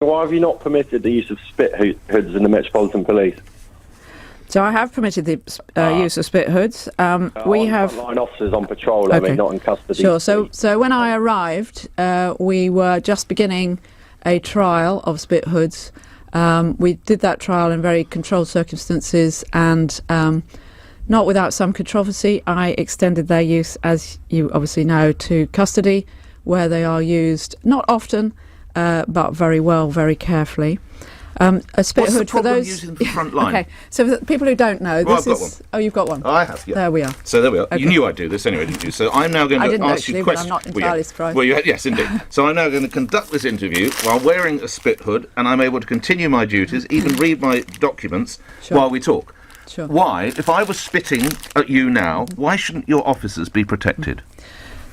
Why have you not permitted the use of spit hoods in the Metropolitan Police? So I have permitted the use of spit hoods. We have frontline officers on patrol. I mean, not in custody. Sure. So when I arrived, we were just beginning a trial of spit hoods. We did that trial in very controlled circumstances, and not without some controversy. I extended their use, as you obviously know, to custody, where they are used not often, but very well, very carefully. A spit What's hood the for problem those using the front line? Okay, so for the people who don't know, Well, this I've got is. Oh, you've got one. I have. Yeah. There we are. So there we are. Okay. You knew I'd do this anyway, didn't you? So I'm now going to ask you questions. But I'm not entirely surprised. Well, yes, indeed. So I'm now going to conduct this interview while wearing a spit hood, and I'm able to continue my duties, even read my documents while we talk. Sure. Why, if I was spitting at you now, why shouldn't your officers be protected?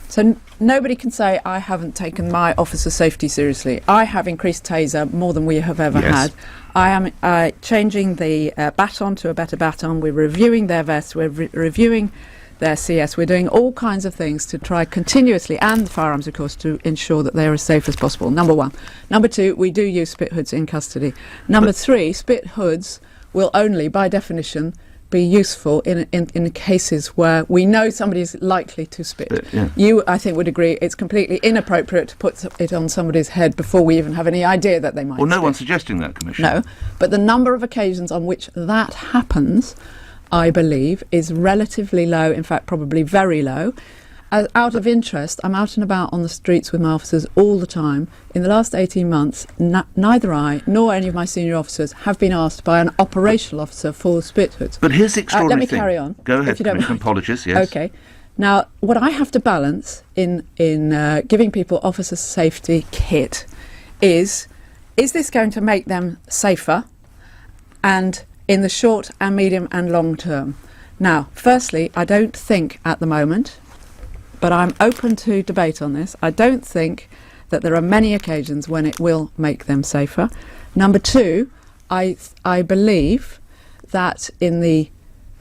So nobody can say I haven't taken my officer safety seriously. I have increased taser more than we have ever had. I am changing the baton to a better baton. We're reviewing their vests. We're reviewing their CS. We're doing all kinds of things to try continuously, and the firearms, of course, to ensure that they are as safe as possible. Number one. Number two, we do use spit hoods in custody. Number three, spit hoods will only, by definition, be useful in cases where we know somebody is likely to spit. You, I think, would agree it's completely inappropriate to put it on somebody's head before we even have any idea that they might Well, no spit. one's suggesting that, Commissioner. No, but the number of occasions on which that happens, I believe, is relatively low, in fact, probably very low. Out of interest, I'm out and about on the streets with my officers all the time. In the last 18 months, neither I nor any of my senior officers have been asked by an operational officer for spit hoods. But here's the extraordinary let me thing. carry on. Go ahead, if you don't Commissioner. mind. Apologies, yes. Okay. Now, what I have to balance in giving people officer safety kit is this going to make them safer, and in the short and medium and long term? Now, firstly, I don't think at the moment, but I'm open to debate on this, I don't think that there are many occasions when it will make them safer. Number two, I believe that in the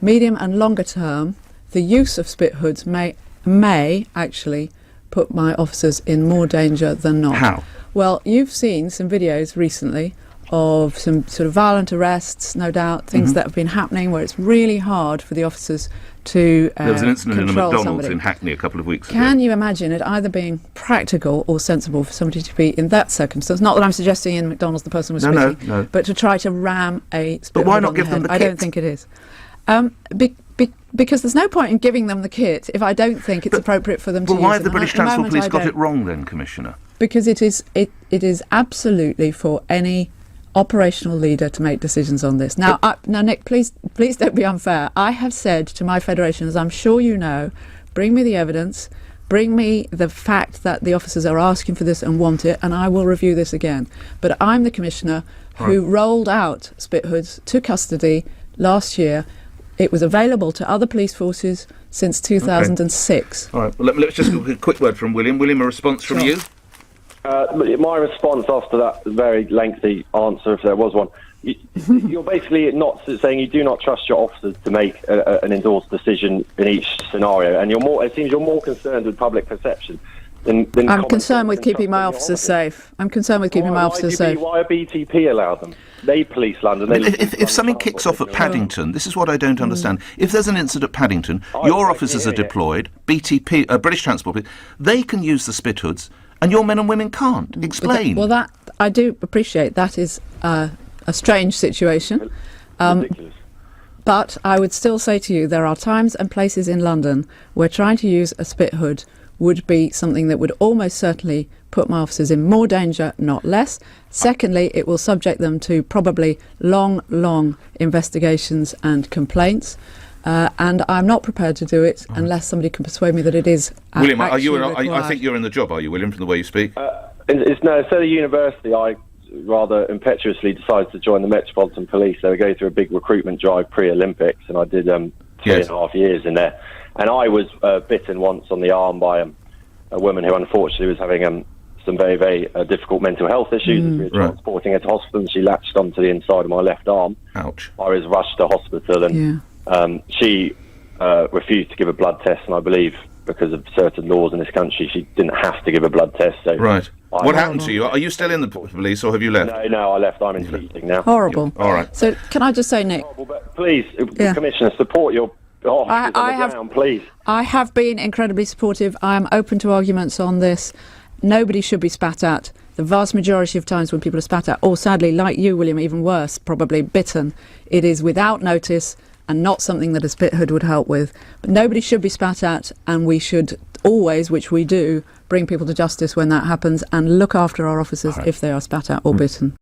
medium and longer term, the use of spit hoods may actually put my officers in more danger than not. How? Well, you've seen some videos recently of some sort of violent arrests, no doubt, things that have been happening where it's really hard for the officers to There was an incident in a control McDonald's somebody. in Hackney a couple of weeks ago. Can you imagine it either being practical or sensible for somebody to be in that circumstance? Not that I'm suggesting in McDonald's the person was spitting, No. but to try to ram a spit But why hood not on give the them head. the I don't kit? think it is. Because there's no point in giving them the kit if I don't think it's appropriate for them to Well, use why it. have the And British at the Transport moment Police I got don't. it wrong then, Commissioner? Because it is absolutely for any operational leader to make decisions on this. Now, Nick, please don't be unfair. I have said to my federation, as I'm sure you know, bring me the evidence, bring me the fact that the officers are asking for this and want it, and I will review this again. But I'm the commissioner who rolled out spit hoods to custody last year. It was available to other police forces since 2006. All right, well, let's just get a quick word from William. William, a response from you? My response after that very lengthy answer, if there was one, you're basically not saying you do not trust your officers to make an endorsed decision in each scenario, and it seems you're more concerned with public perception than I'm concerned with keeping my officers safe. I'm concerned with keeping my officers safe. Why BTP allow them? They police London. If something kicks off at Paddington, this is what I don't understand. If there's an incident at Paddington, your officers are deployed, BTP, British Transport Police, they can use the spit hoods, and your men and women can't. Explain. Well, that I do appreciate. That is a strange situation. Ridiculous. But I would still say to you, there are times and places in London where trying to use a spit hood would be something that would almost certainly put my officers in more danger, not less. Secondly, it will subject them to probably long investigations and complaints. And I'm not prepared to do it unless somebody can persuade me that it is William, actually required. I think you're in the job, are you, William, from the way you speak? Instead of university, I rather impetuously decided to join the Metropolitan Police. They were going through a big recruitment drive pre-Olympics, and I did 3.5 years in there. And I was bitten once on the arm by a woman who unfortunately was having some very, very difficult mental health issues. As we were transporting her to hospital, and she latched onto the inside of my left arm. Ouch. I was rushed to hospital, and she refused to give a blood test, and I believe because of certain laws in this country, she didn't have to give a blood test. So right. What happened to you? Are you still in the police, or have you left? No, I left. I'm in teaching now. Horrible. All right. So can I just say, Nick? Horrible, but please, Commissioner, support your officers on the ground, please. I have been incredibly supportive. I am open to arguments on this. Nobody should be spat at. The vast majority of times when people are spat at, or sadly, like you, William, even worse, probably bitten, it is without notice and not something that a spit hood would help with. But nobody should be spat at, and we should always, which we do, bring people to justice when that happens and look after our officers if they are spat at or bitten.